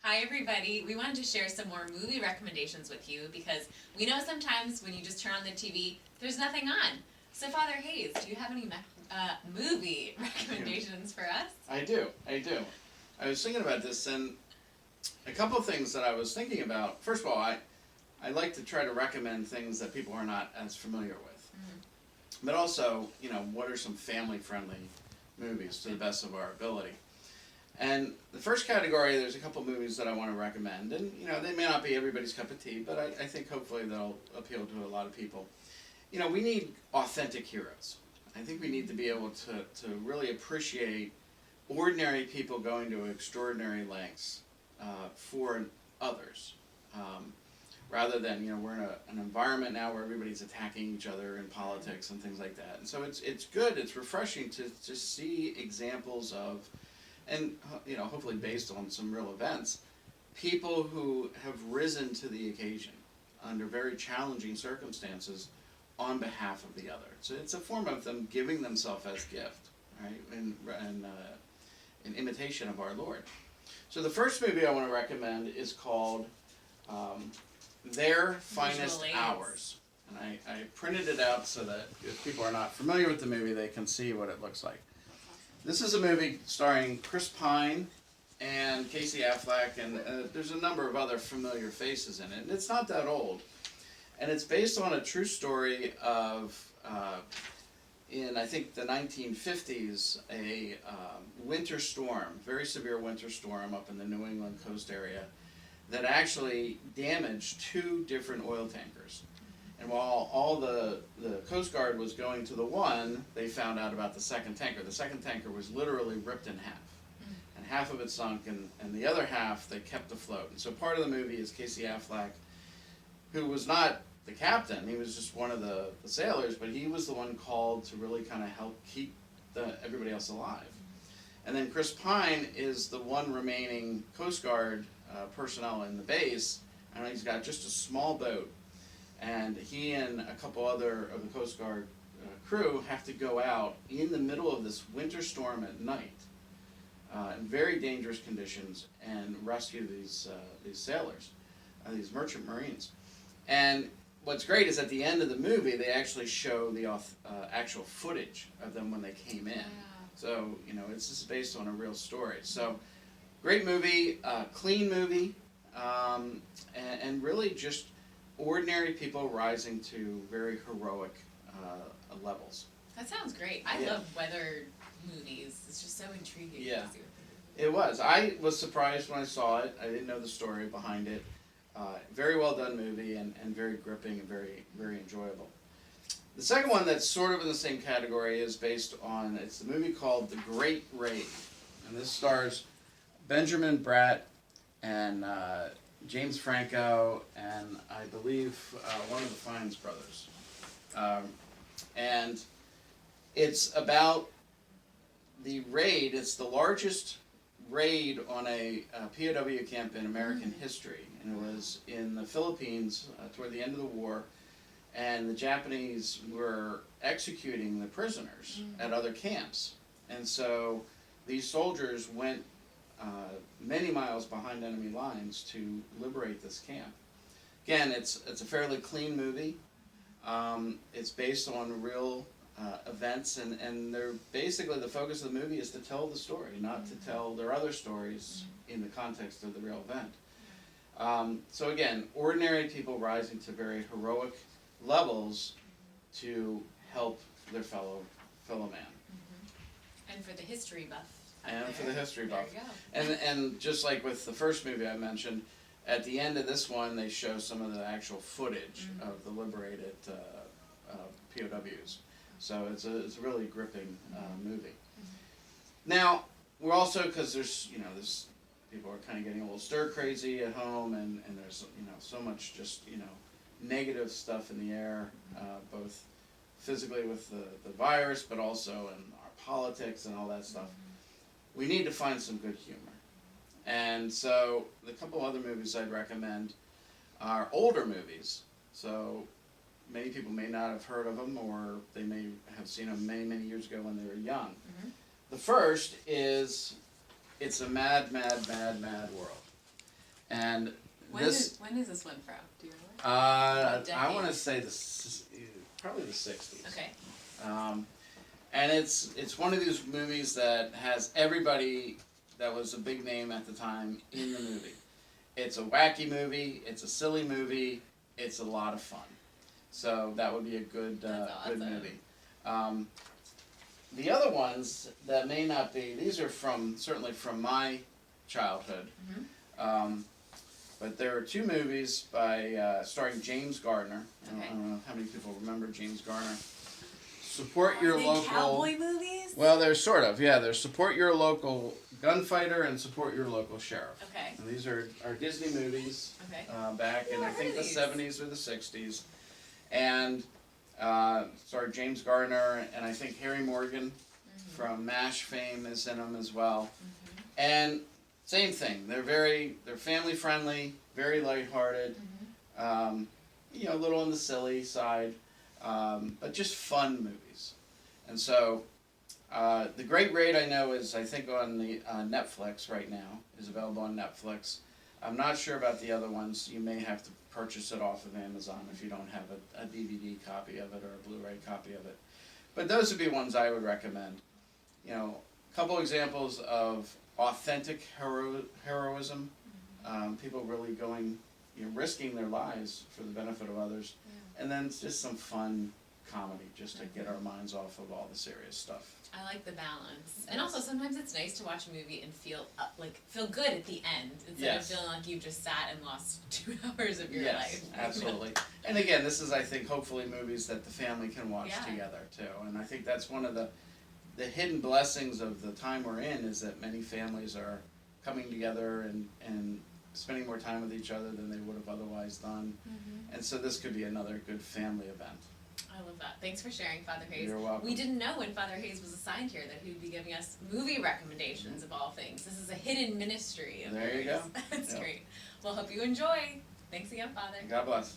Hi everybody. We wanted to share some more movie recommendations with you because we know sometimes when you just turn on the TV, there's nothing on. So Father Hayes, do you have any movie recommendations for us? I do. I was thinking about this, and a couple of things that I was thinking about. First of all, I like to try to recommend things that people are not as familiar with. Mm-hmm. But also, what are some family-friendly movies to the best of our ability? And the first category, there's a couple movies that I want to recommend, and they may not be everybody's cup of tea, but I think hopefully they'll appeal to a lot of people. We need authentic heroes. I think we need to be able to really appreciate ordinary people going to extraordinary lengths for others. Rather than, we're in an environment now where everybody's attacking each other in politics and things like that. And so it's good, it's refreshing to just see examples of, and hopefully based on some real events, people who have risen to the occasion under very challenging circumstances on behalf of the other. So it's a form of them giving themselves as gift, right? In imitation of our Lord. So the first movie I want to recommend is called Their Finest Hours. And I printed it out so that if people are not familiar with the movie, they can see what it looks like. This is a movie starring Chris Pine and Casey Affleck, and there's a number of other familiar faces in it. And it's not that old. And it's based on a true story of, in I think the 1950s, a winter storm, very severe winter storm up in the New England coast area that actually damaged 2 different oil tankers. And while all the Coast Guard was going to the one, they found out about the second tanker. The second tanker was literally ripped in half. And half of it sunk, and the other half they kept afloat. And so part of the movie is Casey Affleck, who was not the captain, he was just one of the sailors, but he was the one called to really kind of help keep everybody else alive. And then Chris Pine is the one remaining Coast Guard personnel in the base, and he's got just a small boat. And he and a couple other of the Coast Guard crew have to go out in the middle of this winter storm at night in very dangerous conditions and rescue these sailors, these merchant marines. And what's great is at the end of the movie, they actually show the actual footage of them when they came in. Wow. So, it's just based on a real story. So, great movie, clean movie, and really just ordinary people rising to very heroic levels. That sounds great. I love weather movies. It's just so intriguing. Yeah, it was. I was surprised when I saw it. I didn't know the story behind it. Very well done movie and very gripping and very, very enjoyable. The second one that's sort of in the same category is based on, it's a movie called The Great Raid. And this stars Benjamin Bratt and James Franco, and I believe one of the Fiennes brothers. And it's about the raid. It's the largest raid on a POW camp in American history. And it was in the Philippines toward the end of the war. And the Japanese were executing the prisoners at other camps. And so these soldiers went many miles behind enemy lines to liberate this camp. Again, it's a fairly clean movie. It's based on real events, and they're basically, the focus of the movie is to tell the story, not to tell their other stories in the context of the real event. So again, ordinary people rising to very heroic levels to help their fellow man. And for the history buff. And for the history buff. There you go. And just like with the first movie I mentioned, at the end of this one they show some of the actual footage of the liberated POWs. So it's a really gripping movie. Now, we're also, because there's people are kind of getting a little stir crazy at home, and there's so much just negative stuff in the air, both physically with the virus, but also in our politics and all that stuff. We need to find some good humor. And so the couple other movies I'd recommend are older movies. So many people may not have heard of them, or they may have seen them many, many years ago when they were young. The first is It's a Mad, Mad, Mad, Mad World. And When is this one from? Do you remember? I want to say probably the 60s. Okay. And it's one of these movies that has everybody that was a big name at the time in the movie. It's a wacky movie. It's a silly movie. It's a lot of fun. So that would be a good That's good awesome. movie. The other ones that may not be, these are certainly from my childhood. Mm-hmm. But there are two movies starring James Garner. Okay. I don't know how many people remember James Garner. Support your Are they local cowboy movies? Well, they're sort of, yeah. They're support your local gunfighter and support your local sheriff. Okay. And these are Disney movies Okay. back in, Oh, I I've think, heard the of 70s or the 60s. And starred James Garner, and I think Harry Morgan from MASH fame is in them as well. Mm-hmm. And same thing. They're family friendly, very lighthearted. Mm-hmm. A little on the silly side, but just fun movies. And so, The Great Raid I know is, I think, on the Netflix right now, is available on Netflix. I'm not sure about the other ones. You may have to purchase it off of Amazon if you don't have a DVD copy of it or a Blu-ray copy of it. But those would be ones I would recommend. A couple examples of authentic heroism, people really going, risking their lives for the benefit of others, and then it's just some fun comedy just to get our minds off of all the serious stuff. I like the balance, and also sometimes it's nice to watch a movie and feel good at the end instead of feeling like you've just sat and lost 2 hours of your life. Yes, absolutely. And again, this is, I think, hopefully movies that the family can watch Yeah. together too. And I think that's one of the hidden blessings of the time we're in, is that many families are coming together and spending more time with each other than they would have otherwise done. Mm-hmm. And so this could be another good family event. I love that. Thanks for sharing, Father Hayes. You're welcome. We didn't know when Father Hayes was assigned here that he would be giving us movie recommendations of all things. This is a hidden ministry of There you yours. go. That's Yep. great. Well, hope you enjoy. Thanks again, Father. God bless.